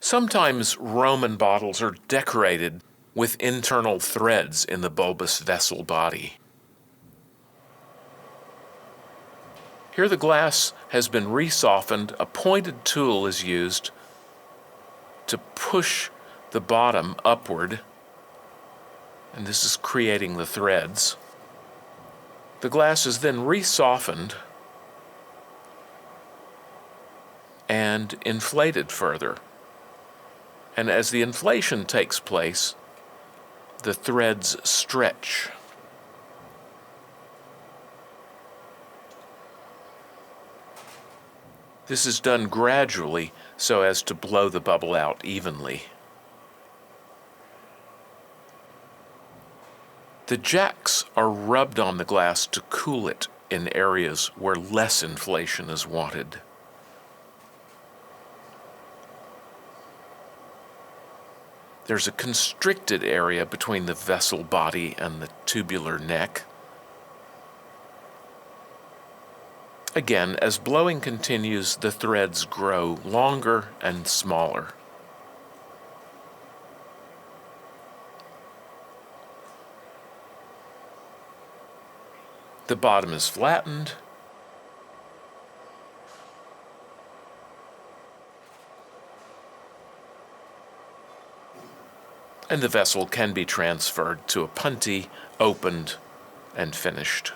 Sometimes Roman bottles are decorated with internal threads in the bulbous vessel body. Here the glass has been resoftened. A pointed tool is used to push the bottom upward, and this is creating the threads. The glass is then resoftened and inflated further. And as the inflation takes place, the threads stretch. This is done gradually so as to blow the bubble out evenly. The jacks are rubbed on the glass to cool it in areas where less inflation is wanted. There's a constricted area between the vessel body and the tubular neck. Again, as blowing continues, the threads grow longer and smaller. The bottom is flattened. And the vessel can be transferred to a puntee, opened, and finished.